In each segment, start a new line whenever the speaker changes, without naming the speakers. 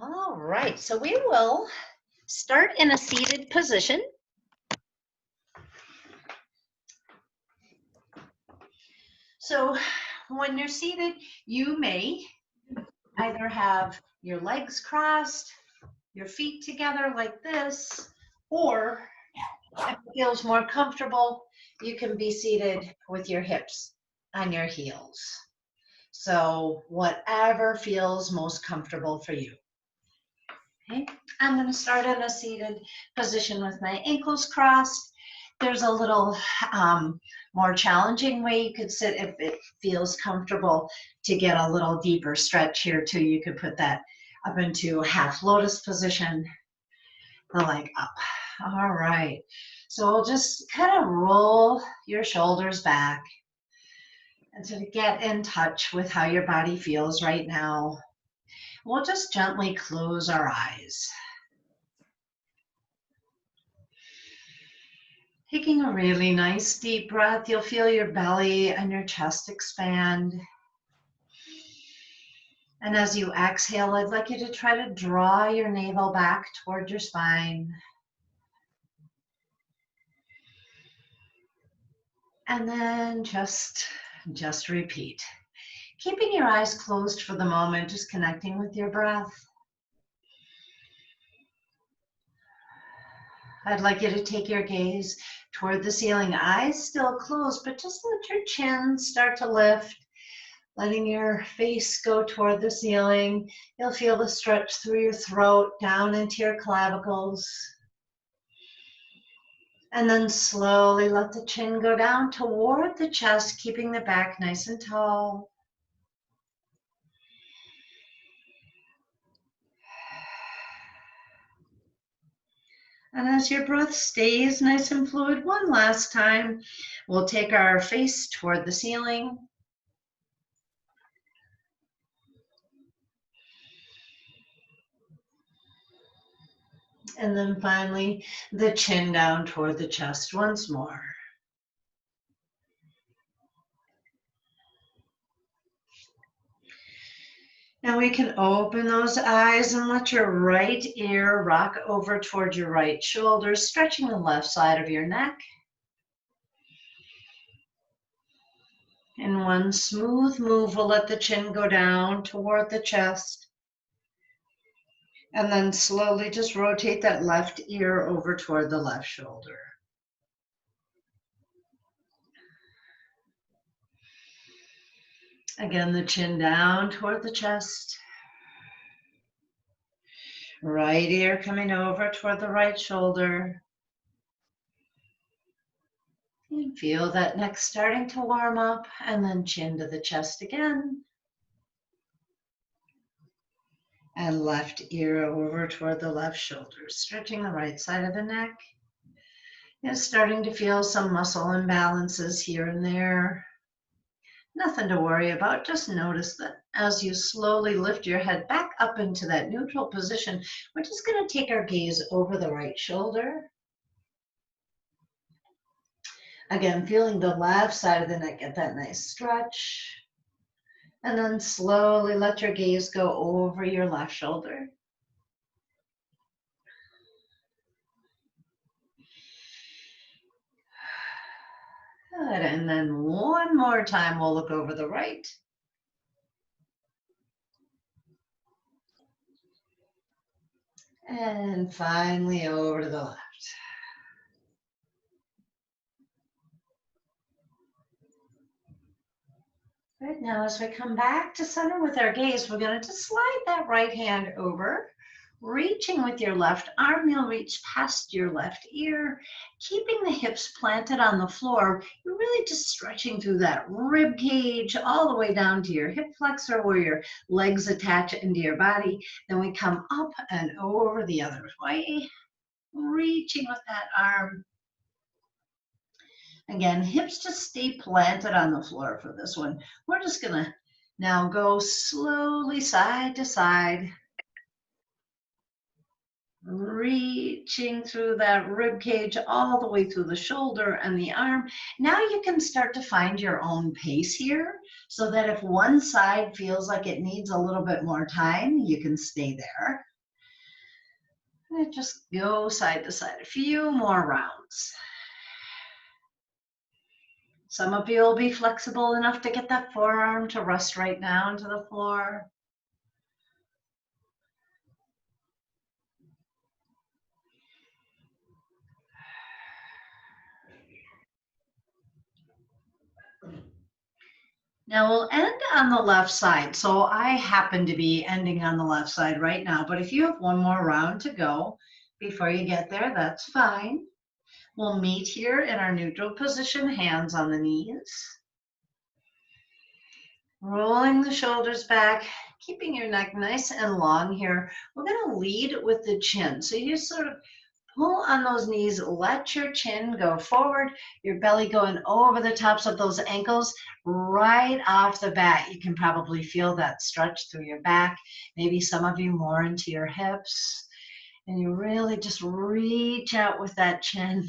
All right, so we will start in a seated position. So when you're seated, you may either have your legs crossed, your feet together like this, or if it feels more comfortable, you can be seated with your hips on your heels. So whatever feels most comfortable for you. Okay, I'm going to start in a seated position with my ankles crossed. There's a little more challenging way you could sit if it feels comfortable to get a little deeper stretch here too. You could put that up into half lotus position, the leg up. All right, so we'll just kind of roll your shoulders back and sort of get in touch with how your body feels right now. We'll just gently close our eyes. Taking a really nice deep breath, you'll feel your belly and your chest expand. And as you exhale, I'd like you to try to draw your navel back toward your spine. And then just repeat. Keeping your eyes closed for the moment, just connecting with your breath. I'd like you to take your gaze toward the ceiling, eyes still closed, but just let your chin start to lift, letting your face go toward the ceiling. You'll feel the stretch through your throat, down into your clavicles. And then slowly let the chin go down toward the chest, keeping the back nice and tall. And as your breath stays nice and fluid, one last time, we'll take our face toward the ceiling. And then finally, the chin down toward the chest once more. Now we can open those eyes and let your right ear rock over toward your right shoulder, stretching the left side of your neck. In one smooth move, we'll let the chin go down toward the chest. And then slowly just rotate that left ear over toward the left shoulder. Again, the chin down toward the chest. Right ear coming over toward the right shoulder. And feel that neck starting to warm up, and then chin to the chest again. And left ear over toward the left shoulder, stretching the right side of the neck. And starting to feel some muscle imbalances here and there. Nothing to worry about, just notice that as you slowly lift your head back up into that neutral position, we're just going to take our gaze over the right shoulder. Again, feeling the left side of the neck get that nice stretch. And then slowly let your gaze go over your left shoulder. Good, and then one more time, we'll look over the right. And finally over to the left. Good, now as we come back to center with our gaze, we're going to just slide that right hand over. Reaching with your left arm, you'll reach past your left ear, keeping the hips planted on the floor. You're really just stretching through that rib cage all the way down to your hip flexor where your legs attach into your body. Then we come up and over the other way, reaching with that arm. Again, hips just stay planted on the floor for this one. We're just gonna now go slowly side to side, reaching through that rib cage all the way through the shoulder and the arm. Now you can start to find your own pace here, so that if one side feels like it needs a little bit more time, you can stay there. And just go side to side, a few more rounds. Some of you will be flexible enough to get that forearm to rest right down to the floor. Now we'll end on the left side. So I happen to be ending on the left side right now, but if you have one more round to go before you get there, that's fine. We'll meet here in our neutral position, hands on the knees. Rolling the shoulders back, keeping your neck nice and long here. We're going to lead with the chin. So you sort of pull on those knees, let your chin go forward, your belly going over the tops of those ankles right off the bat. You can probably feel that stretch through your back, maybe some of you more into your hips. And you really just reach out with that chin,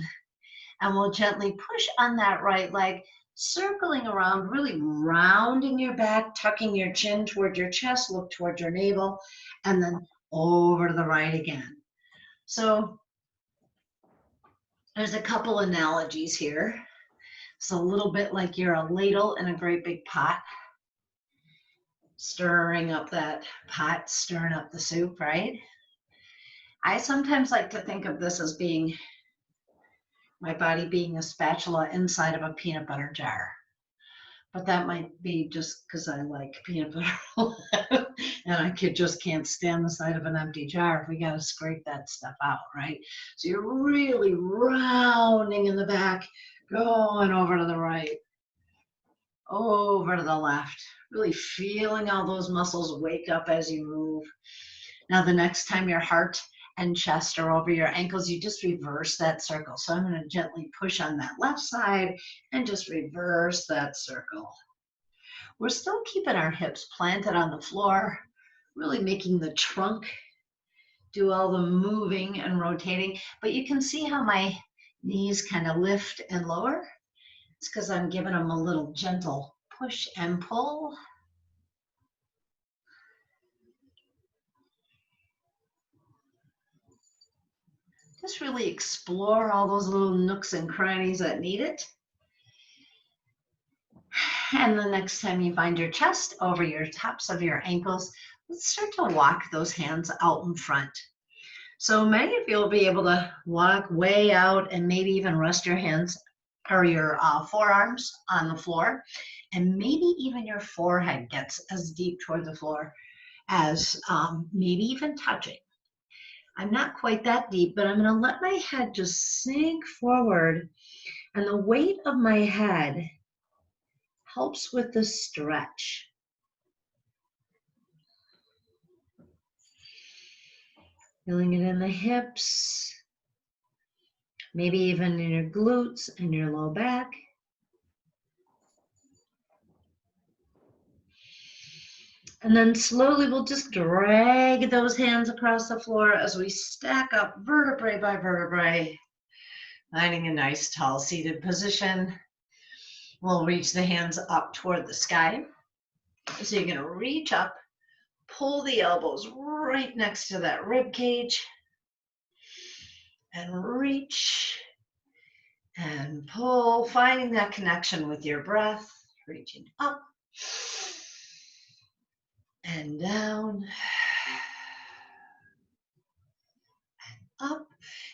and we'll gently push on that right leg, circling around, really rounding your back, tucking your chin toward your chest, look toward your navel, and then over to the right again. So there's a couple analogies here. It's a little bit like you're a ladle in a great big pot, stirring up that pot, stirring up the soup, right? I sometimes like to think of this as being my body being a spatula inside of a peanut butter jar. But that might be just because I like peanut butter and I just can't stand the sight of an empty jar. We got to scrape that stuff out, right? So you're really rounding in the back, going over to the right, over to the left, really feeling all those muscles wake up as you move. Now, the next time your heart and chest are over your ankles, you just reverse that circle. So I'm going to gently push on that left side and just reverse that circle. We're still keeping our hips planted on the floor, really making the trunk do all the moving and rotating. But you can see how my knees kind of lift and lower. It's because I'm giving them a little gentle push and pull. Just really explore all those little nooks and crannies that need it. And the next time you find your chest over your tops of your ankles, let's start to walk those hands out in front. So many of you will be able to walk way out and maybe even rest your hands or your forearms on the floor. And maybe even your forehead gets as deep toward the floor as maybe even touching. I'm not quite that deep, but I'm going to let my head just sink forward, and the weight of my head helps with the stretch. Feeling it in the hips, maybe even in your glutes and your low back. And then slowly we'll just drag those hands across the floor as we stack up vertebrae by vertebrae, finding a nice tall seated position. We'll reach the hands up toward the sky. So you're going to reach up, pull the elbows right next to that rib cage, and reach and pull, finding that connection with your breath, reaching up and down and up.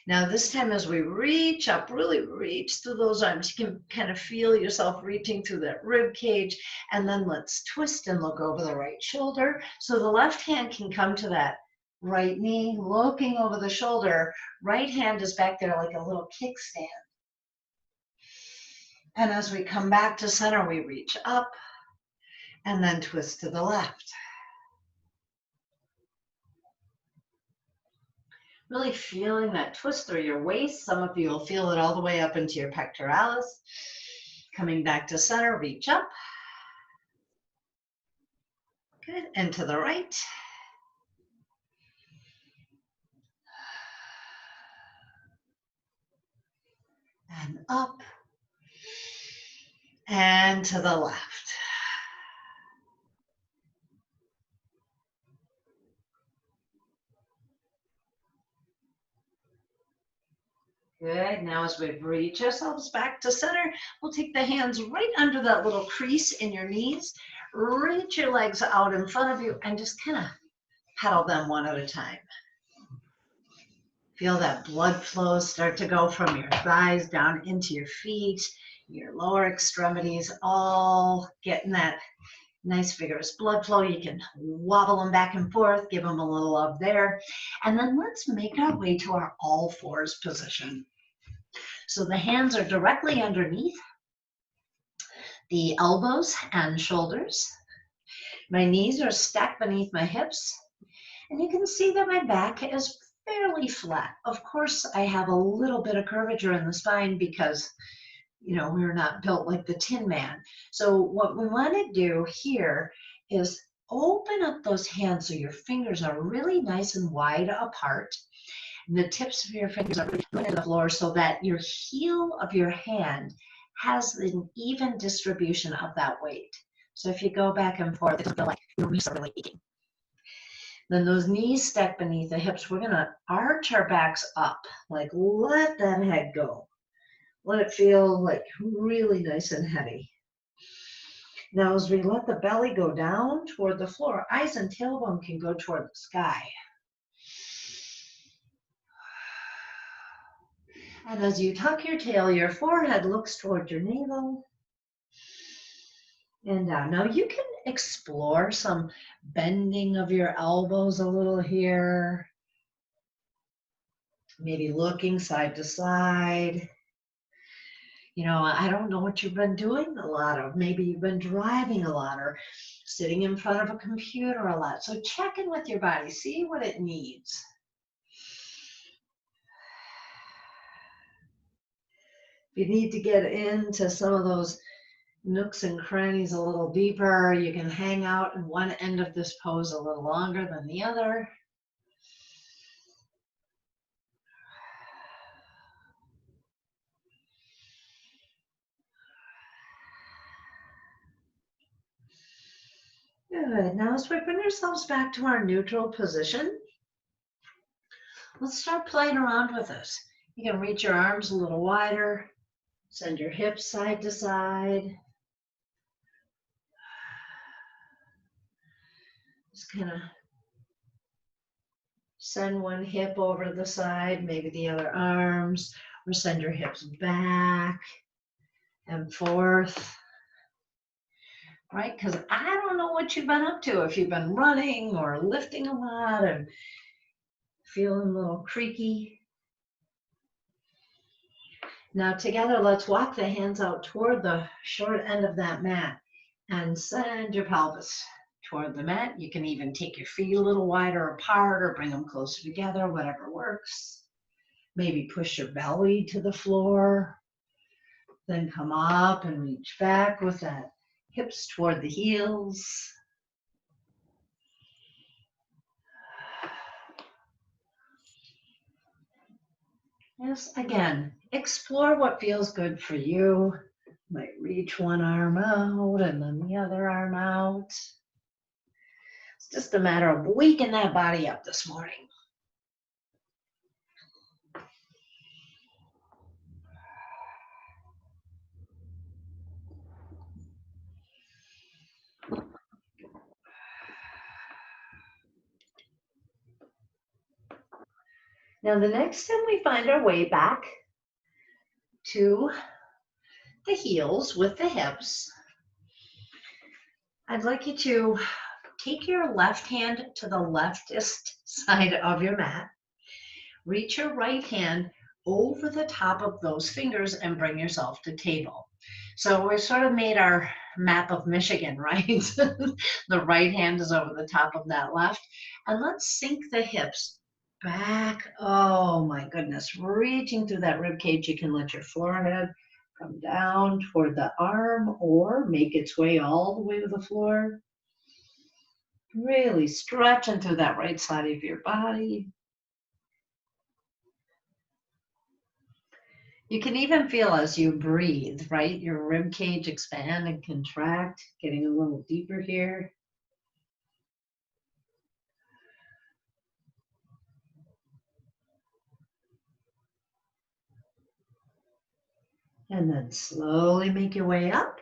Now this time as we reach up, really reach through those arms. You can kind of feel yourself reaching through that rib cage, and then let's twist and look over the right shoulder. So the left hand can come to that right knee, looking over the shoulder. Right hand is back there like a little kickstand. And as we come back to center, we reach up and then twist to the left. Really feeling that twist through your waist. Some of you will feel it all the way up into your pectoralis. Coming back to center, reach up. Good, and to the right. And up. And to the left. Good. Now as we reach ourselves back to center, we'll take the hands right under that little crease in your knees. Reach your legs out in front of you and just kind of pedal them one at a time. Feel that blood flow start to go from your thighs down into your feet, your lower extremities, all getting that nice vigorous blood flow. You can wobble them back and forth, give them a little love there. And then let's make our way to our all fours position. So the hands are directly underneath the elbows and shoulders. My knees are stacked beneath my hips. And you can see that my back is fairly flat. Of course, I have a little bit of curvature in the spine because, you know, we're not built like the Tin Man. So what we want to do here is open up those hands so your fingers are really nice and wide apart. And the tips of your fingers are really going to the floor so that your heel of your hand has an even distribution of that weight. So if you go back and forth, it doesn't feel like your knees are really aching. Then those knees stack beneath the hips. We're going to arch our backs up, like let that head go. Let it feel like really nice and heavy. Now as we let the belly go down toward the floor, eyes and tailbone can go toward the sky. And as you tuck your tail, your forehead looks toward your navel and down. Now you can explore some bending of your elbows a little here. Maybe looking side to side. You know, I don't know what you've been doing a lot of. Maybe you've been driving a lot or sitting in front of a computer a lot. So check in with your body, see what it needs. If you need to get into some of those nooks and crannies a little deeper, you can hang out in one end of this pose a little longer than the other. Good. Now as we bring ourselves back to our neutral position, let's start playing around with this. You can reach your arms a little wider, send your hips side to side. Just kind of send one hip over to the side, maybe the other arms, or send your hips back and forth. Right? Because I don't know what you've been up to, if you've been running or lifting a lot and feeling a little creaky. Now together, let's walk the hands out toward the short end of that mat and send your pelvis toward the mat. You can even take your feet a little wider apart or bring them closer together, whatever works. Maybe push your belly to the floor, then come up and reach back with that hips toward the heels. Yes, again, explore what feels good for you. Might reach one arm out and then the other arm out. It's just a matter of waking that body up this morning. Now the next time we find our way back to the heels with the hips, I'd like you to take your left hand to the leftist side of your mat. Reach your right hand over the top of those fingers and bring yourself to table. So we sort of made our map of Michigan, right? The right hand is over the top of that left. And let's sink the hips back. Oh my goodness, reaching through that rib cage. You can let your forehead come down toward the arm or make its way all the way to the floor. Really stretching through that right side of your body. You can even feel as you breathe, right? Your rib cage expand and contract, getting a little deeper here. And then slowly make your way up.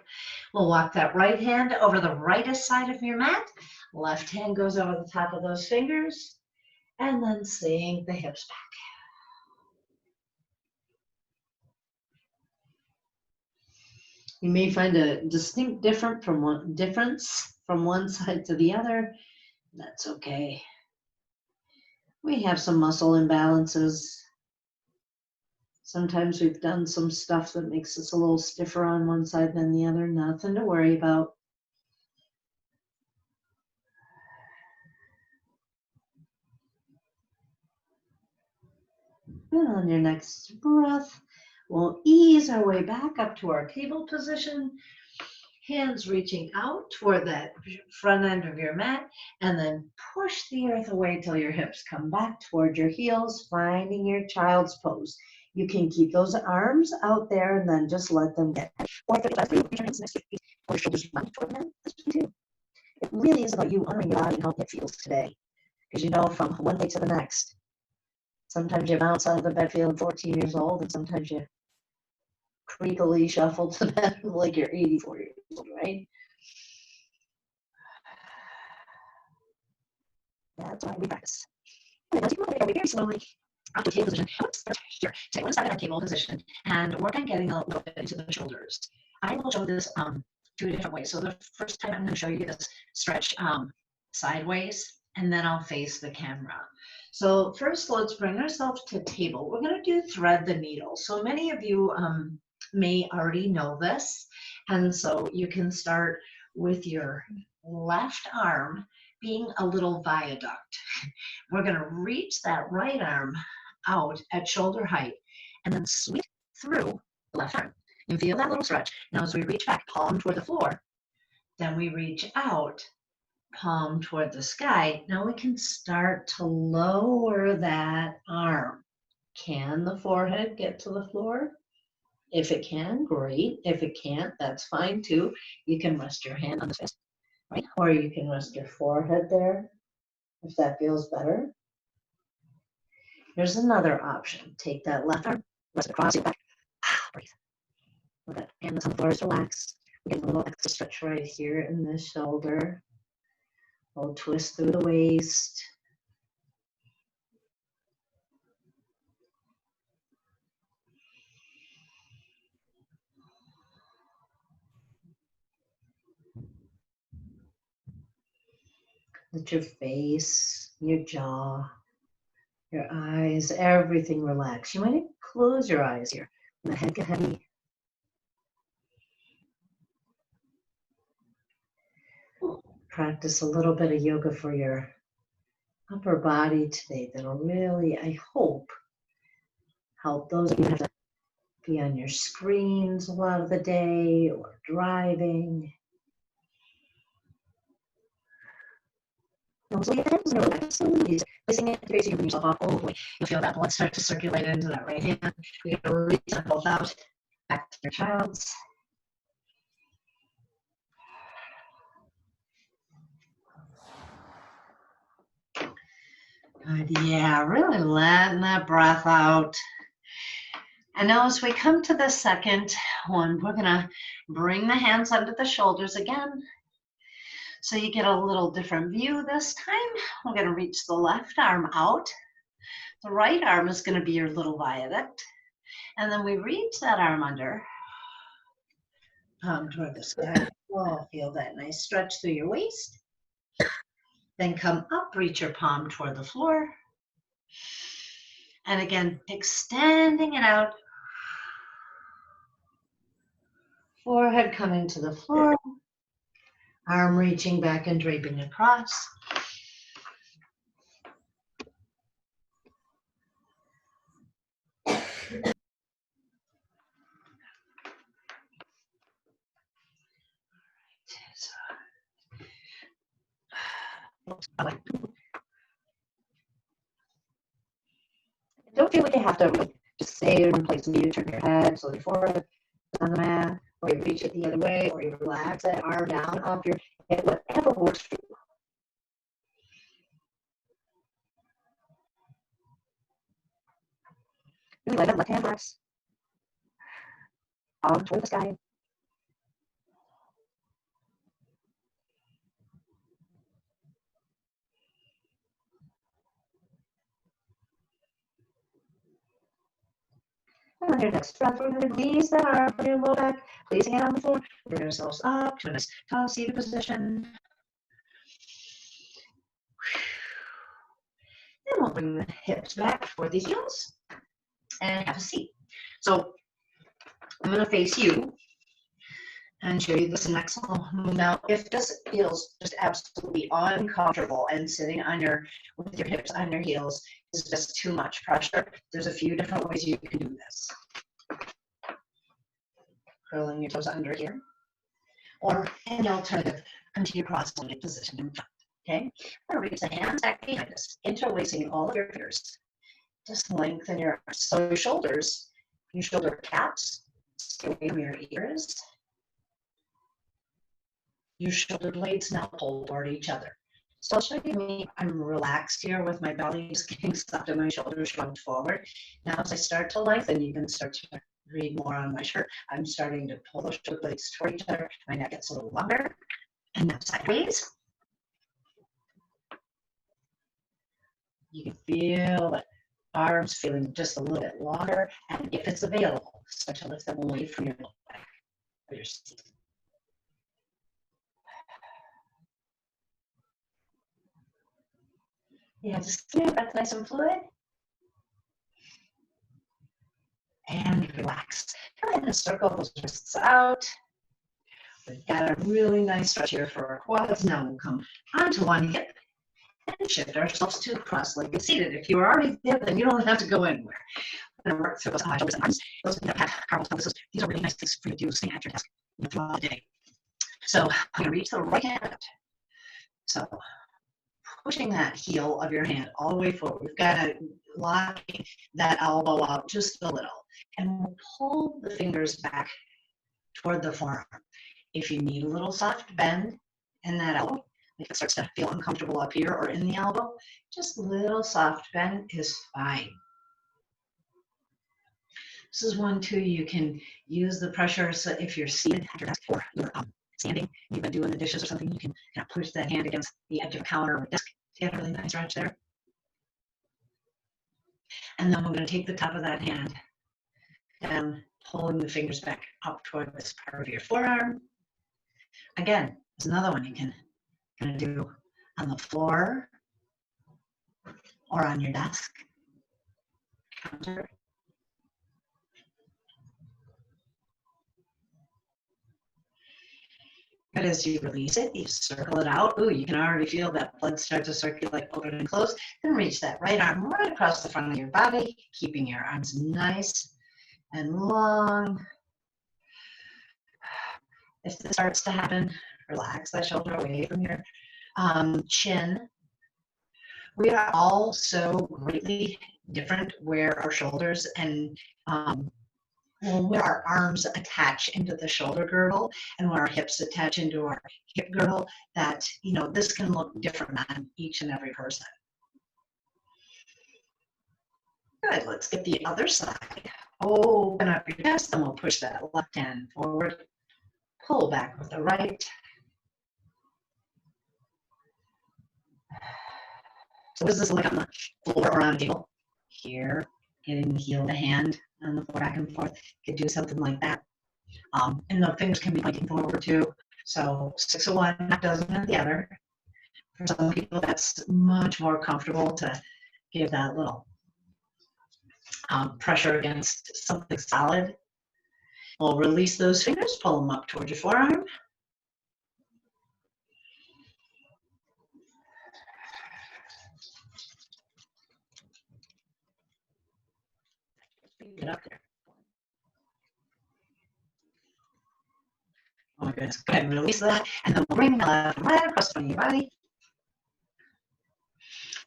We'll walk that right hand over the rightest side of your mat. Left hand goes over the top of those fingers. And then sink the hips back. You may find a distinct difference from one side to the other. That's okay. We have some muscle imbalances. Sometimes we've done some stuff that makes us a little stiffer on one side than the other. Nothing to worry about. And on your next breath, we'll ease our way back up to our table position. Hands reaching out toward that front end of your mat, and then push the earth away till your hips come back toward your heels, finding your child's pose. You can keep those arms out there and then just let them get. Or if it's your hands next to your feet, or shoulders round toward them, that's what you do. It really is about you honoring your body and how it feels today. Because you know, from one day to the next, sometimes you bounce out of the bed feeling 14 years old, and sometimes you creepily shuffle to bed like you're 84 years old, right? That's why we practice. And as you move away very slowly up to table position, let's start here. So I want to start at our table position and work on getting a little bit into the shoulders. I will show this two different ways. So the first time I'm going to show you this stretch sideways, and then I'll face the camera. So first, let's bring ourselves to table. We're going to do thread the needle. So many of you may already know this, and so you can start with your left arm being a little viaduct. We're going to reach that right arm out at shoulder height and then sweep through the left arm. And feel that little stretch. Now as we reach back, palm toward the floor, then we reach out, palm toward the sky. Now we can start to lower that arm. Can the forehead get to the floor? If it can, great. If it can't, that's fine too. You can rest your hand on the fist, right? Or you can rest your forehead there, if that feels better. Here's another option. Take that left arm, rest it across your back. Breathe. Let that hand that's on the floor is relaxed. We get a little extra stretch right here in the shoulder. A little twist through the waist. Let your face, your jaw, your eyes, everything relax. You might close your eyes here. Let the head get heavy. Practice a little bit of yoga for your upper body today that'll really, I hope, help those of you who have to be on your screens a lot of the day or driving. So your hands are relaxed, slowly placing it into you bring yourself up all the way. You'll feel that blood start to circulate into that right hand. You're going to reach them both out, back to your child's. Good, yeah, really letting that breath out. And now as we come to the second one, we're going to bring the hands under the shoulders again. So you get a little different view this time. We're going to reach the left arm out. The right arm is going to be your little viaduct. And then we reach that arm under, palm toward the sky. Oh, feel that nice stretch through your waist. Then come up, reach your palm toward the floor. And again, extending it out. Forehead coming to the floor. Arm reaching back and draping across. Don't feel like you have to just stay in one place and you turn your head so your forehead on the mat, or you reach it the other way, or you relax that arm down off your head, whatever works for you. Really let that left hand relax. Arm toward the sky. And your next breath, we're going to release that arm from your low back, placing it on the floor. Bring ourselves up to a nice tall seated position. Then we'll bring the hips back toward the heels and have a seat. So I'm going to face you and show you this next little move. Now, if this feels just absolutely uncomfortable and sitting on with your hips on your heels is just too much pressure, there's a few different ways you can do this. Curling your toes under here, or in the alternative, continue cross-legged position in front. Okay, I'm going to reach the hands back behind us, interlacing all of your fingers. Just lengthen your arms. So your shoulder caps, stay away from your ears. Your shoulder blades now pull toward each other. So I'll show you me. I'm relaxed here with my belly just getting stuck and my shoulders shrugged forward. Now as I start to lengthen, you can start to read more on my shirt. I'm starting to pull those shoulder blades toward each other. My neck gets a little longer. And now sideways. You can feel the arms feeling just a little bit longer. And if it's available, start to lift them away from your low back or your seat. Yeah, just keep your breath nice and fluid. And relax. Go ahead and circle those wrists out. We've got a really nice stretch here for our quads. Now we'll come onto one hip and shift ourselves to cross-legged seated. If you are already there, then you don't have to go anywhere. We're going to work through those shoulders and arms. Those that have carpal tunnel, these are really nice things for you to do sitting at your desk throughout the day. So I'm going to reach the right hand out. So pushing that heel of your hand all the way forward. We've got to lock that elbow out just a little. And we'll pull the fingers back toward the forearm. If you need a little soft bend in that elbow, if it starts to feel uncomfortable up here or in the elbow, just a little soft bend is fine. This is one too, you can use the pressure, so if you're seated at your desk or you're standing, you've been doing the dishes or something, you can kind of push that hand against the edge of the counter or desk to get a really nice stretch there. And then we're going to take the top of that hand down, pulling the fingers back up toward this part of your forearm. Again, there's another one you can kind of do on the floor or on your desk counter. But as you release it, you circle it out. Ooh, you can already feel that blood start to circulate open and close. Then reach that right arm right across the front of your body, keeping your arms nice and long. If this starts to happen, relax that shoulder away from your chin. We are all so greatly different where our shoulders and where our arms attach into the shoulder girdle and where our hips attach into our hip girdle, that, you know, this can look different on each and every person. Good, let's get the other side. Open up your chest and we'll push that left hand forward. Pull back with the right. So what does this look like on the floor or on a table? Here, getting the heel of the hand on the floor back and forth. You could do something like that. And the fingers can be pointing forward too. So 6 of one, half dozen of the other. For some people, that's much more comfortable to give that little pressure against something solid. We'll release those fingers, pull them up towards your forearm. Get up there. Oh my goodness. Go ahead and release that. And then we'll bring the left right across the front of your body.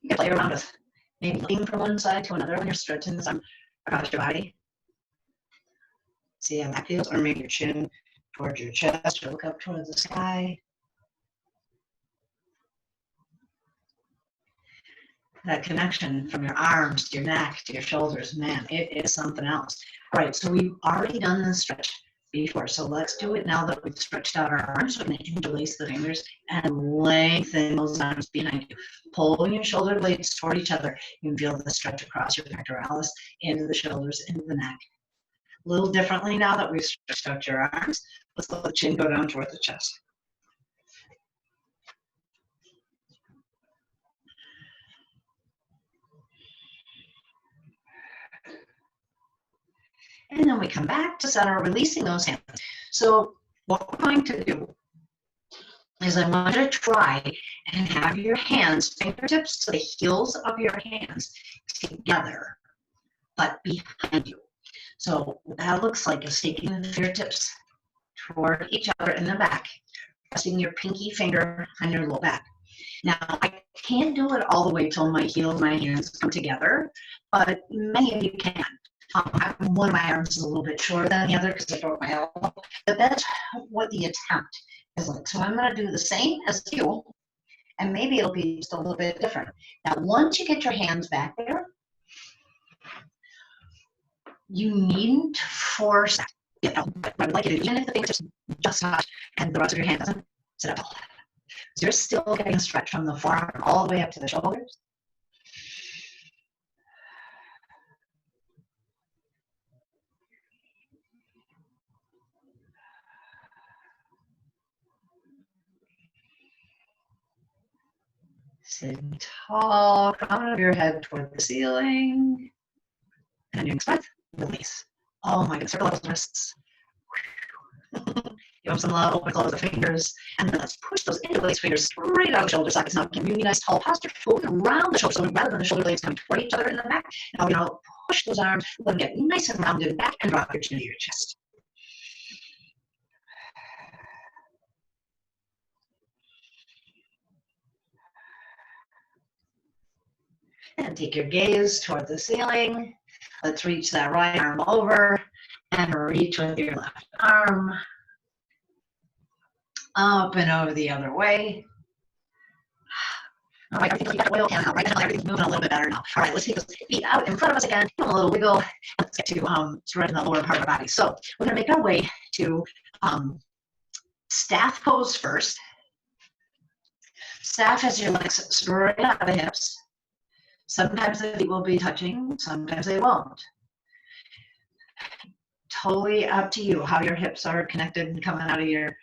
You can play around with maybe looking from one side to another when you're stretching this arm across your body. See how that feels? Or maybe your chin towards your chest or look up towards the sky. That connection from your arms to your neck to your shoulders, man, it is something else. All right, so we've already done the stretch before. So let's do it now that we've stretched out our arms. We're going to interlace the fingers and lengthen those arms behind you. Pull your shoulder blades toward each other. You can feel the stretch across your pectoralis, into the shoulders, into the neck. A little differently now that we've stretched out your arms. Let's let the chin go down toward the chest. And then we come back to center, releasing those hands. So what we're going to do is I want you to try and have your hands, fingertips to the heels of your hands together, but behind you. So what that looks like is taking the fingertips toward each other in the back, resting your pinky finger on your low back. Now, I can't do it all the way till my heels, my hands come together, but many of you can. One of my arms is a little bit shorter than the other because I broke my elbow, but that's what the attempt is like. So I'm going to do the same as you, and maybe it'll be just a little bit different. Now, once you get your hands back there, you needn't force that. You know, but I would like you to, even if the fingertips just touch and the rest of your hand doesn't, sit up tall. So you're still getting a stretch from the forearm all the way up to the shoulders. Sitting tall, crown of your head toward the ceiling. And then your next breath, release. Oh my goodness, circle those wrists. Give them some love, open, close the fingers. And then let's push those interlace fingers straight out of the shoulder sockets. Now, give you a nice tall posture, moving around the shoulder. So rather than the shoulder blades coming toward each other in the back, now we're going to push those arms, let them get nice and rounded back, and drop your chin to your chest. And take your gaze toward the ceiling. Let's reach that right arm over and reach with your left arm up and over the other way. All right, everything's like that whale can out right now. Everything's moving a little bit better now. All right, let's take those feet out in front of us again. Give them a little wiggle. Let's get to stretching the lower part of our body. So we're going to make our way to staff pose first. Staff has your legs straight out of the hips. Sometimes the feet will be touching, sometimes they won't. Totally up to you how your hips are connected and coming out of your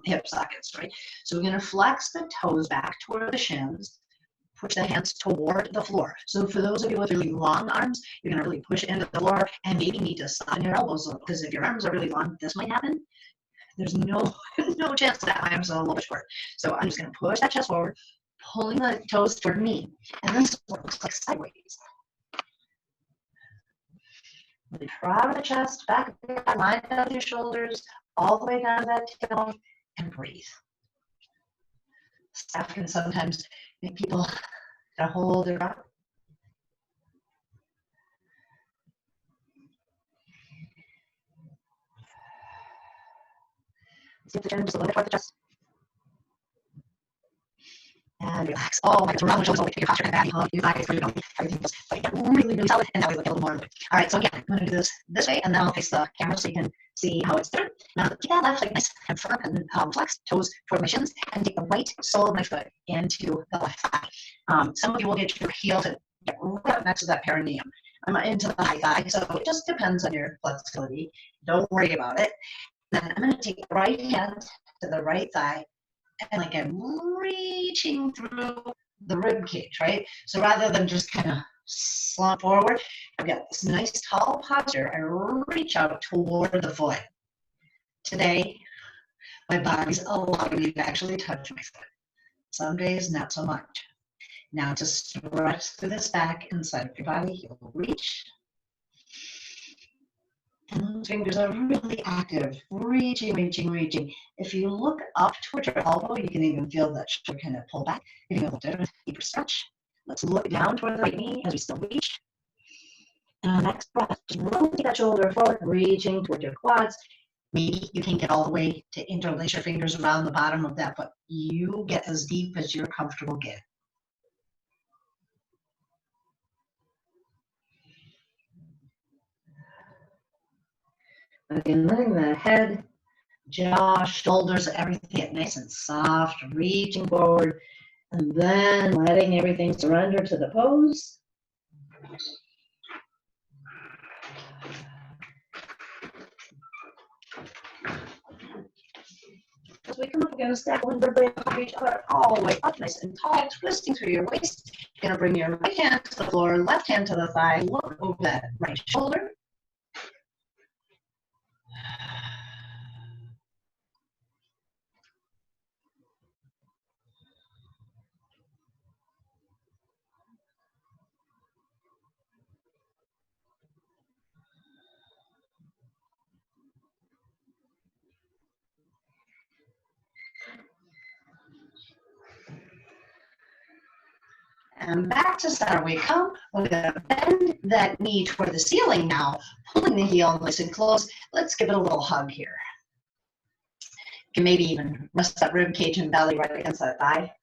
hip sockets, right? So we're going to flex the toes back toward the shins, push the hands toward the floor. So for those of you with really long arms, you're going to really push into the floor and maybe need to soften your elbows a little, because if your arms are really long, this might happen. There's no chance that my arms are a little bit short. So I'm just going to push that chest forward, pulling the toes toward me, and this is what it looks like sideways. Really proud of the chest, back there, line out with your shoulders, all the way down to that tailbone, and breathe. Staff can sometimes make people kind of hold their breath. See if the chin just a little bit toward the chest. And relax. Oh my goodness, round the shoulders all the way to your posture and back. Hug your thighs for your belly. Everything feels like really, really solid. And now we look a little more. All right, so again, I'm going to do this way, and then I'll face the camera so you can see how it's done. Now keep that left leg nice and firm and flex, toes toward my shins, and take the right sole of my foot into the left thigh. Some of you will get your heel to get right up next to that perineum. I'm into the high thigh, so it just depends on your flexibility. Don't worry about it. Then I'm going to take the right hand to the right thigh, and like I'm reaching through the rib cage, right? So rather than just kind of slump forward, I've got this nice tall posture. I reach out toward the foot. Today, my body's allowing me to actually touch my foot. Some days, not so much. Now to stretch through this back inside of your body, you'll reach. And those fingers are really active, reaching, reaching, reaching. If you look up towards your elbow, you can even feel that shoulder kind of pull back, getting a little deeper stretch. Let's look down toward the right knee as we still reach. And on the next breath, just rotate that shoulder forward, reaching toward your quads. Maybe you can get all the way to interlace your fingers around the bottom of that, but you get as deep as you're comfortable getting. Again, letting the head, jaw, shoulders, everything get nice and soft, reaching forward, and then letting everything surrender to the pose. As we come up, we're going to stack one vertebrae on top of each other all the way up, nice and tall, twisting through your waist. You're going to bring your right hand to the floor, left hand to the thigh, look over that right shoulder. And back to center we come. We're going to bend that knee toward the ceiling now, pulling the heel nice and close. Let's give it a little hug here. You can maybe even rest that rib cage and belly right against that thigh.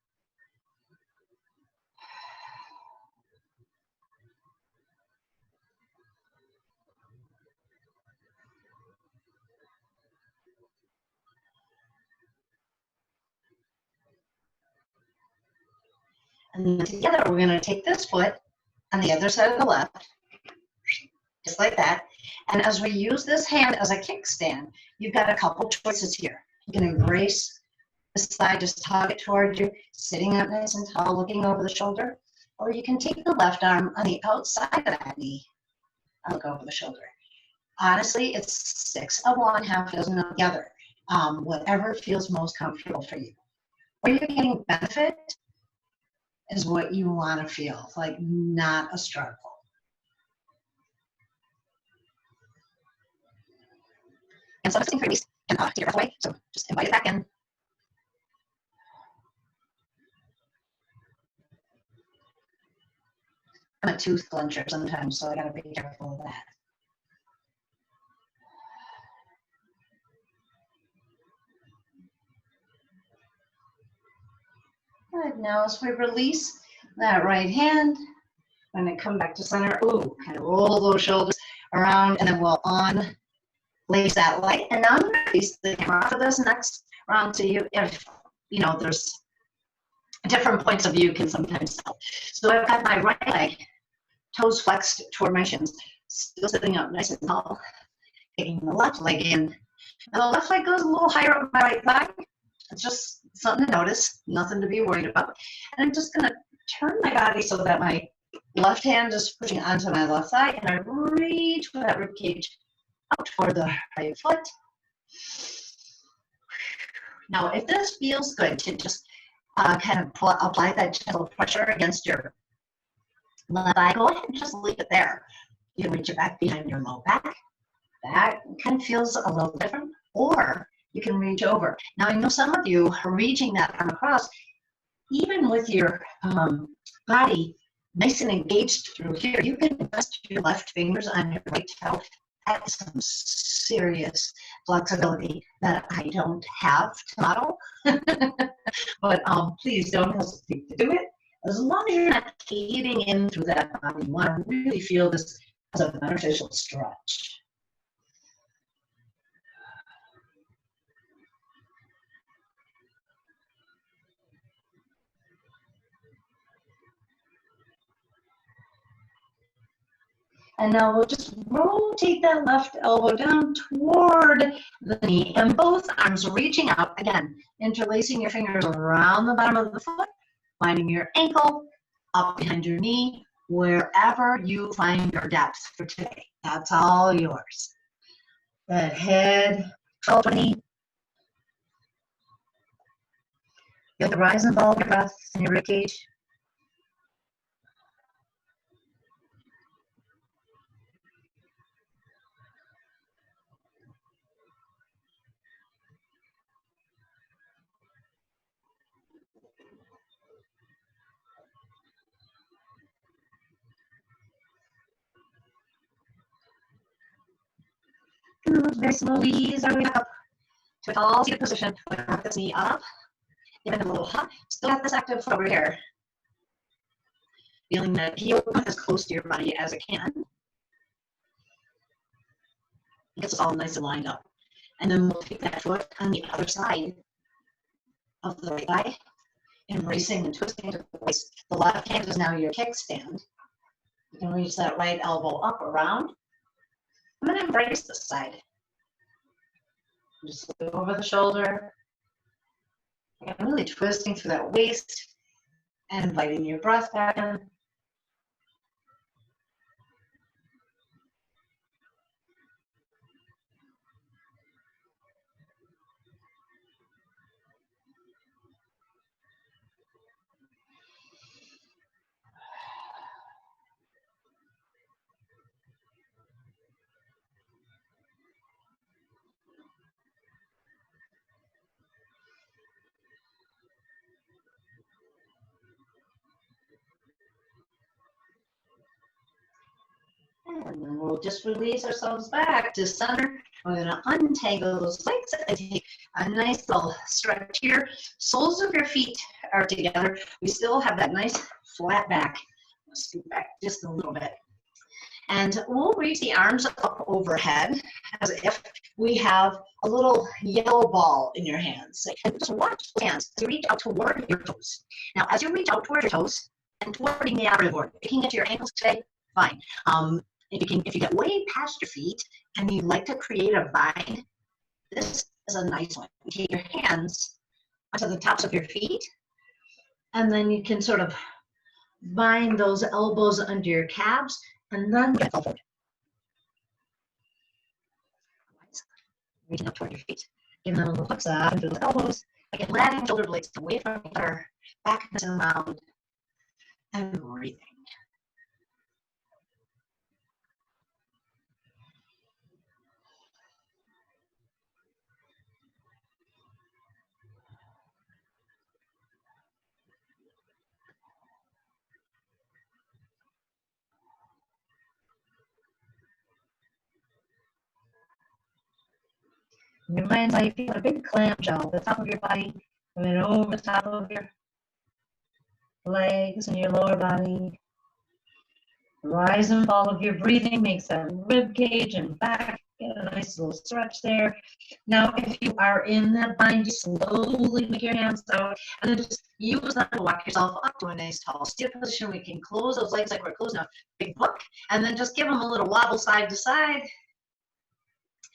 And then together we're going to take this foot on the other side of the left, just like that. And as we use this hand as a kickstand, you've got a couple choices here. You can embrace this thigh, just hug it toward you, sitting up nice and tall, looking over the shoulder. Or you can take the left arm on the outside of that knee and look over the shoulder. Honestly, it's 6 of one, half a dozen of the other. Whatever feels most comfortable for you. Where you're getting benefit is what you want to feel, like not a struggle. And so listening for release and take your breath away. So just invite it back in. I'm a tooth clencher sometimes, so I gotta be careful of that. Good, now as we release that right hand, I'm gonna come back to center. Ooh, kind of roll those shoulders around, and then we'll unlace that leg. And now I'm gonna release the camera for this next round to you if, you know, there's different points of view can sometimes help. So I've got my right leg, toes flexed toward my shins, still sitting up nice and tall. Taking the left leg in. And the left leg goes a little higher up my right thigh. It's just something to notice, nothing to be worried about. And I'm just gonna turn my body so that my left hand is pushing onto my left thigh, and I reach with that rib cage out toward the right foot. Now, if this feels good to just kind of apply that gentle pressure against your left thigh, go ahead and just leave it there. You can reach it back behind your low back. That kind of feels a little different. Or you can reach over. Now, I know some of you are reaching that arm across, even with your body nice and engaged through here. You can rest your left fingers on your right toe. That's some serious flexibility that I don't have to model. But please don't hesitate to do it. As long as you're not caving in through that body, you want to really feel this as a beneficial stretch. And now we'll just rotate that left elbow down toward the knee, and both arms reaching out, again, interlacing your fingers around the bottom of the foot, finding your ankle, up behind your knee, wherever you find your depth for today. That's all yours. That head, 12-20. Feel the rise and fall of your breath in your ribcage. Very slowly ease our way back up to a tall seated position. We're going to rock this knee up, giving it a little hop. Still got this active foot over here. Feeling the heel come as close to your body as it can. It gets us all nice and lined up. And then we'll take that foot on the other side of the right thigh, embracing and twisting to the waist. The left hand is now your kickstand. You can reach that right elbow up around. I'm going to embrace this side. Just look over the shoulder. And really twisting through that waist and inviting your breath back in. And then we'll just release ourselves back to center. We're going to untangle those legs and take a nice little stretch here. Soles of your feet are together. We still have that nice flat back. Let's scoot back just a little bit. And we'll reach the arms up overhead as if we have a little yellow ball in your hands. And just watch the hands to reach out toward your toes. Now, as you reach out toward your toes and toward the operative order, if you can get to your ankles today, fine. If you get way past your feet and you like to create a bind, this is a nice one. You take your hands onto the tops of your feet, and then you can sort of bind those elbows under your calves, and then get forward. Reaching up toward your feet, giving them a little flex up into those elbows. Again, letting shoulder blades away from each other, back and around, and breathing. In your mind's eye, you feel a big clamshell at the top of your body, and then over the top of your legs and your lower body. The rise and fall of your breathing makes that rib cage and back get a nice little stretch there. Now, if you are in that bind, you slowly make your hands out, and then just use them to walk yourself up to a nice tall stiff position. We can close those legs like we're closing a big book, and then just give them a little wobble side to side.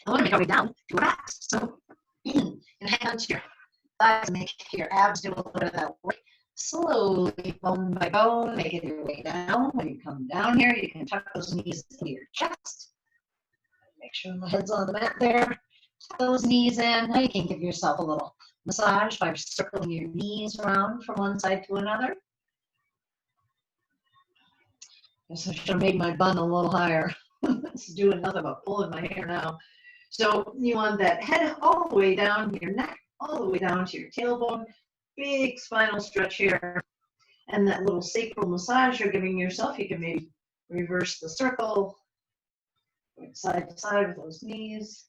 I want to make our way down to our backs. So, and hang on to your thighs and make your abs do a little bit of that work. Slowly, bone by bone, making your way down. When you come down here, you can tuck those knees into your chest. Make sure my head's on the mat there. Tuck those knees in. Now you can give yourself a little massage by circling your knees around from one side to another. Guess I should have made my bun a little higher. It's doing nothing but pulling my hair now. So you want that head all the way down, your neck all the way down to your tailbone. Big spinal stretch here. And that little sacral massage you're giving yourself, you can maybe reverse the circle, going side to side with those knees.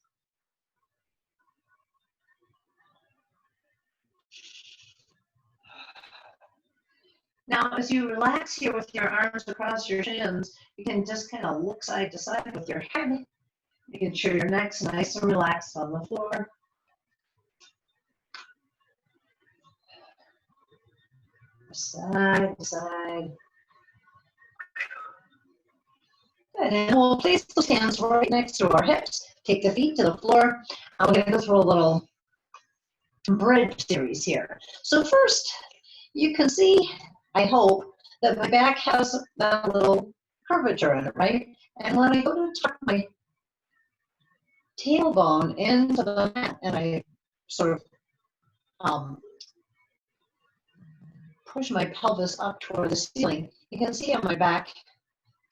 Now, as you relax here with your arms across your shins, you can just kind of look side to side with your head, making sure your neck's nice and relaxed on the floor. Side to side. Good. And we'll place those hands right next to our hips. Take the feet to the floor. I'm going to go through a little bridge series here. So first, you can see, I hope, that my back has that little curvature in it, right? And when I go to tuck my tailbone into the mat and I sort of push my pelvis up toward the ceiling, you can see on my back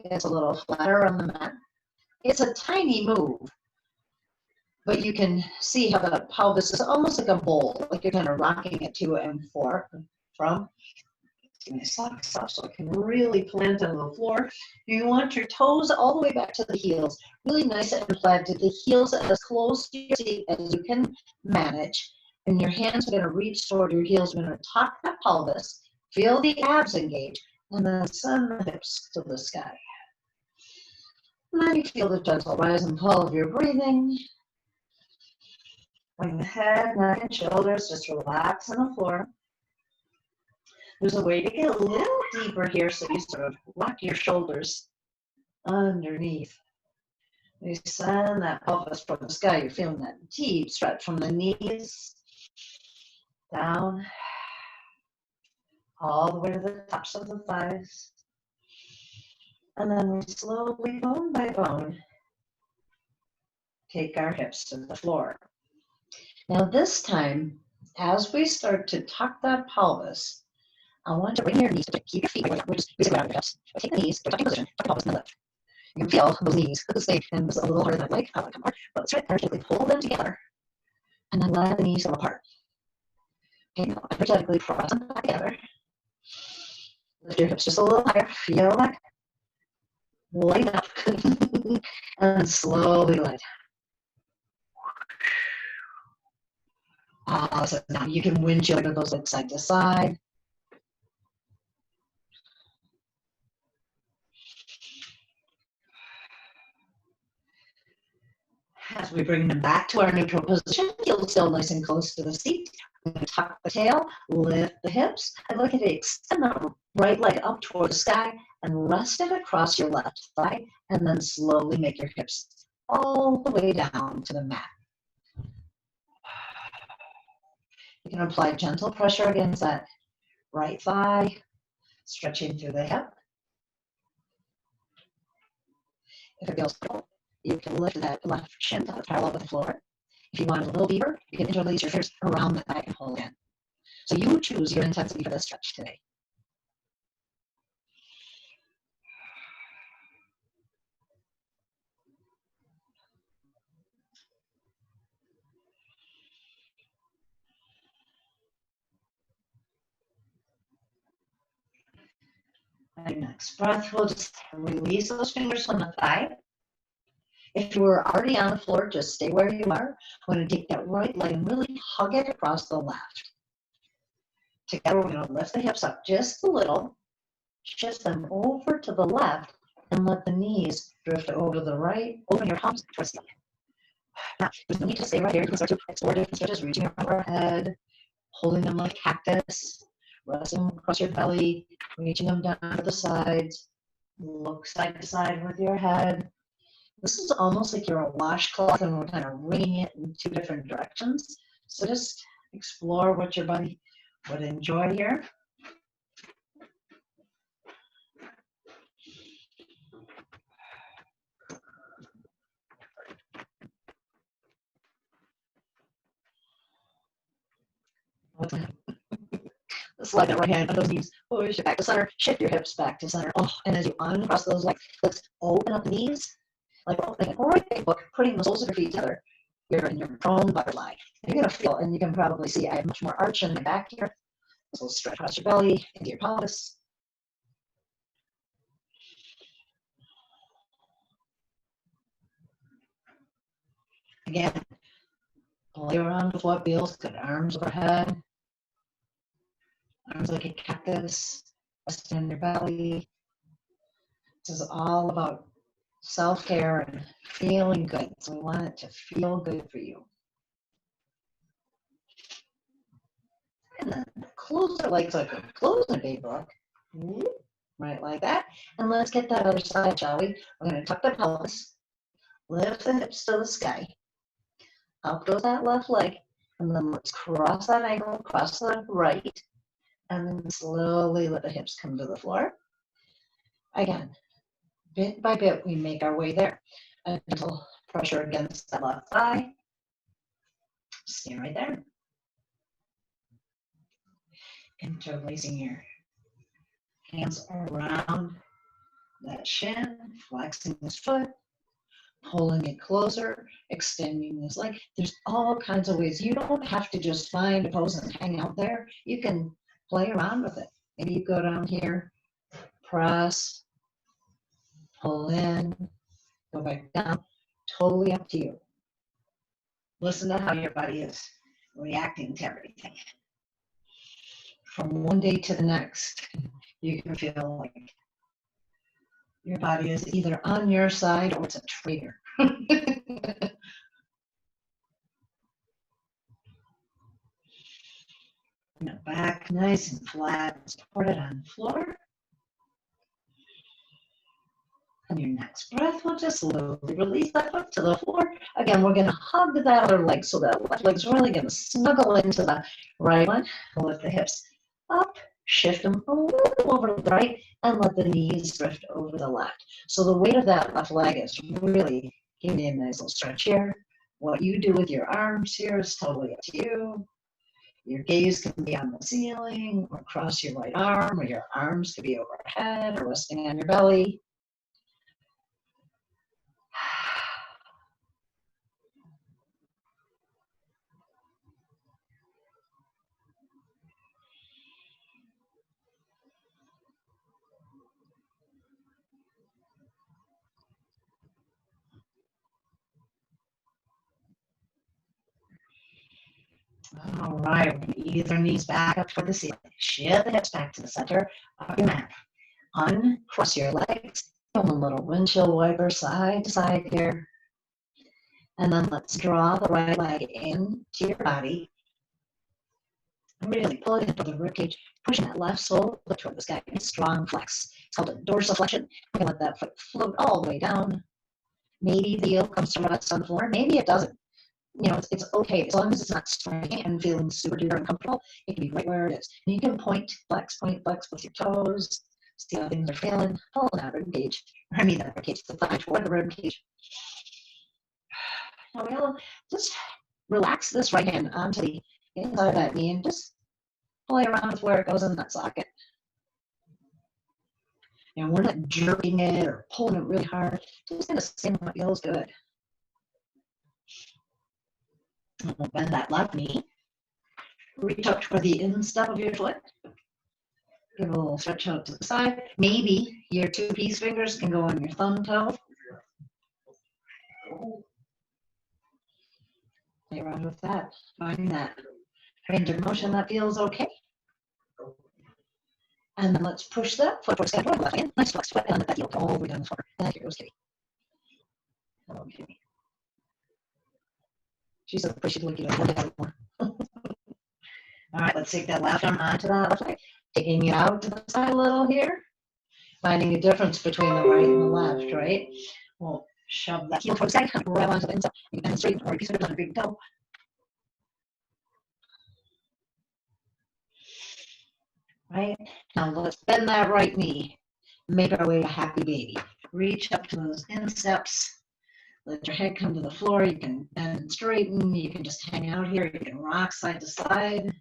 it's a little flatter on the mat. It's a tiny move, but you can see how the pelvis is almost like a bowl, like you're kind of rocking it to and from. Get my socks off so I can really plant on the floor. You want your toes all the way back to the heels, really nice and planted. The heels as close to your seat as you can manage. And your hands are going to reach toward your heels. You're going to tuck that pelvis, feel the abs engage, and then send the hips to the sky.
And then you feel the gentle rise and fall of your breathing. Bring the head, neck, and shoulders just relax on the floor. There's a way to get a little deeper here, so you sort of rock your shoulders underneath. You send that pelvis from the sky. You're feeling that deep stretch from the knees down, all the way to the tops of the thighs. And then we slowly, bone by bone, take our hips to the floor. Now this time, as we start to tuck that pelvis, I want to bring your knees to keep your feet away. We're just basically out of your hips. So take the knees, tuck in position, tuck the pelvis, and lift. You can feel those knees stay and it's a little harder than I'd like. I want to come apart, but let's try to energetically pull them together and then let the knees go apart. Okay, now energetically press them back together. Lift your hips just a little higher. Feel that. Lighten up and slowly let. So now you can windshield those legs side to side. As we bring them back to our neutral position, heel still nice and close to the seat. We're going to tuck the tail, lift the hips, and look at it. Extend the right leg up toward the sky and rest it across your left thigh, and then slowly make your hips all the way down to the mat. You can apply gentle pressure against that right thigh, stretching through the hip. If it feels cool, you can lift that left shin parallel with the floor. If you want a little deeper, you can interlace your fingers around the thigh and pull in. So you choose your intensity for this stretch today. And next breath, we'll just release those fingers from the thigh. If you were already on the floor, just stay where you are. We're going to take that right leg and really hug it across the left. Together, we're going to lift the hips up just a little, shift them over to the left, and let the knees drift over to the right. Open your palms towards the Now, there's no need to stay right here. You can start to explore different stretches, reaching your overhead, holding them like cactus, resting across your belly, reaching them down to the sides. Look side to side with your head. This is almost like you're a washcloth and we're kind of wringing it in two different directions. So just explore what your body would enjoy here. Slide that right hand under those knees, push it back to center, shift your hips back to center. Oh, and as you uncross those legs, let's open up the knees, like a right big book, putting the soles of your feet together. You're in your prone butterfly. You're going to feel, and you can probably see I have much more arch in my back here. So stretch across your belly, into your pelvis. Again, play around with what feels good. Arms overhead. Arms like a cactus, resting in your belly. This is all about self-care and feeling good. So we want it to feel good for you. And then close our legs like we're closing a big book. Right like that. And let's get that other side, shall we? We're going to tuck the pelvis, lift the hips to the sky. Up goes that left leg. And then let's cross that ankle, cross the right. And then slowly let the hips come to the floor. Again, bit by bit, we make our way there. A gentle pressure against that left thigh. Stay right there. Interlacing your hands around that shin, flexing this foot, pulling it closer, extending this leg. There's all kinds of ways. You don't have to just find a pose and hang out there. You can play around with it. Maybe you go down here, press, pull in, go back down. Totally up to you. Listen to how your body is reacting to everything. From one day to the next, you can feel like Your body is either on your side or it's a traitor. Bring it back nice and flat, support it on the floor. And your next breath will just slowly release that foot to the floor. Again, we're going to hug that other leg, so that left leg's really going to snuggle into the right one. Lift the hips up, shift them a little over to the right, and let the knees drift over the left. So the weight of that left leg is really giving you a nice little stretch here. What you do with your arms here is totally up to you. Your gaze can be on the ceiling, or across your right arm, or your arms could be overhead, or resting on your belly. All right, we're going to ease our knees back up toward the ceiling. Shift the hips back to the center of your mat. Uncross your legs. A little windshield wiper side to side here. And then let's draw the right leg into your body. And really pull it into the ribcage, pushing that left sole toward the sky. Strong flex. It's called a dorsiflexion. We're going to let that foot float all the way down. Maybe the heel comes to rest on the floor. Maybe it doesn't. You know, it's okay as long as it's not straining and feeling super duper uncomfortable. It can be right where it is. And you can point, flex with your toes. See how things are feeling. Pull that rib cage. I mean that rib cage, the thigh toward the rib cage. Now we'll just relax this right hand onto the inside of that knee and just play around with where it goes in that socket. And we're not jerking it or pulling it really hard. Just kind of seeing what feels good. And we'll bend that left knee. Reach up toward the instep of your foot. Give a little stretch out to the side. Maybe your two peace fingers can go on your thumb toe. Play around with that. Finding that range of motion that feels okay. And then let's push that foot towards the left hand. Nice flex foot, and let that heel go all the way down the floor. And here goes Kitty. Okay. She's so appreciative of you to look at it more. All right, let's take that left arm onto that left leg. Taking it out to the side a little here. Finding a difference between the right and the left, right? We'll shove that heel towards the side, grab onto the inside. You can straighten or piece of it on a big toe. Right? Now let's bend that right knee. Make our way to happy baby. Reach up to those insteps. Let your head come to the floor. You can bend and straighten. You can just hang out here. You can rock side to side.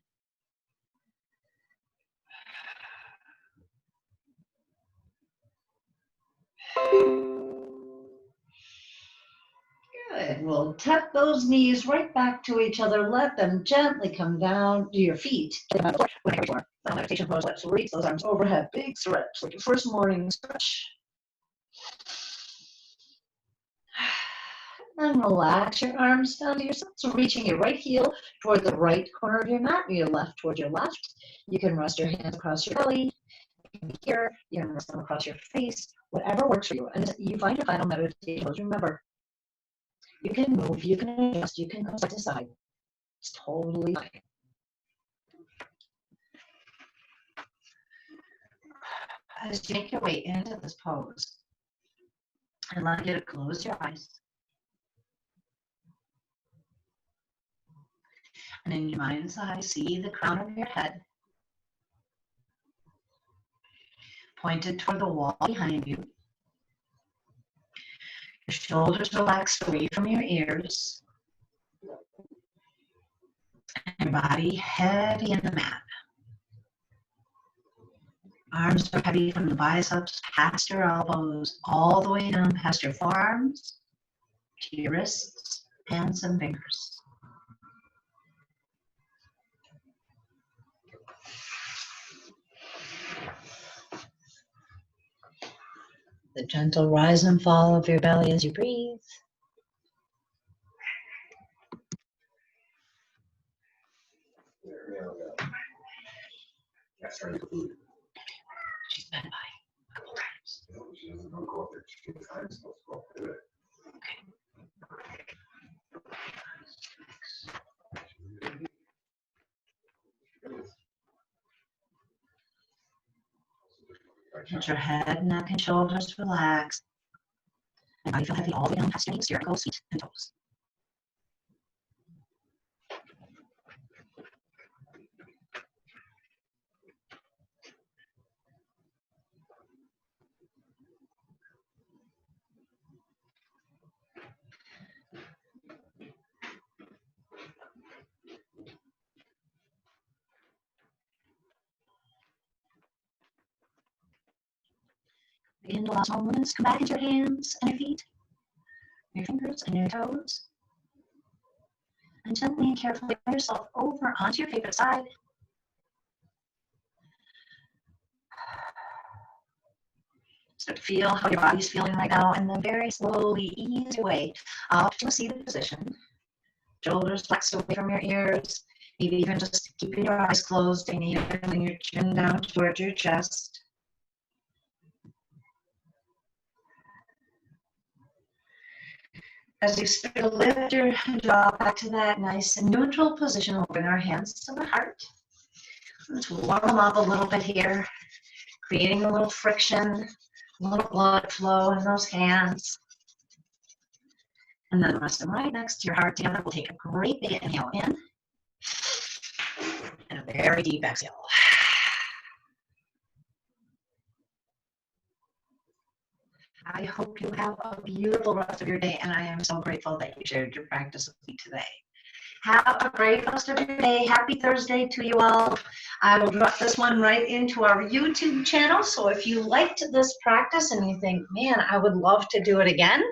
Good. We'll tuck those knees right back to each other. Let them gently come down to your feet. Meditation pose. Let's reach those arms overhead. Big stretch, like your first morning stretch. And relax your arms down to yourself. So reaching your right heel toward the right corner of your mat, your left toward your left. You can rest your hands across your belly. You can be here. You can rest them across your face. Whatever works for you. And you find your final meditation pose. Remember, you can move, you can adjust, you can go side to side. It's totally fine. As you make your way into this pose, I'd like you to close your eyes. And in your mind's eye, see the crown of your head pointed toward the wall behind you. Your shoulders relaxed away from your ears. And your body heavy in the mat. Arms are heavy from the biceps past your elbows, all the way down past your forearms, to your wrists, hands, and fingers. The gentle rise and fall of your belly as you breathe. She's been by a couple times.
She doesn't go up there 2 times, let's go up there.
Let your head, neck, and shoulders relax. And body feel heavy all the way down past your knees, your ankles, feet, and toes. Begin to allow small movements come back into your hands and your feet, your fingers and your toes. And gently and carefully bring yourself over onto your favorite side. Start to feel how your body's feeling right now, and then very slowly ease your way up to a seated position. Shoulders flexed away from your ears, maybe even just keeping your eyes closed and even bring your chin down towards your chest. As you start to lift your jaw back to that nice and neutral position, we'll bring our hands to the heart. Let's warm them up a little bit here, creating a little friction, a little blood flow in those hands. And then rest them right next to your heart together. We'll take a great big inhale in and a very deep exhale. I hope you have a beautiful rest of your day, and I am so grateful that you shared your practice with me today. Have a great rest of your day. Happy Thursday to you all. I will drop this one right into our YouTube channel, so if you liked this practice and you think, man, I would love to do it again,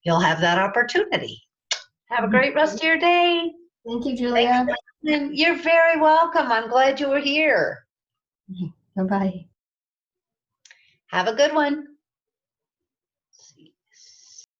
you'll have that opportunity. Have a great rest of your day.
Thank you, Julia.
You're very welcome. I'm glad you were here.
Bye-bye.
Have a good one.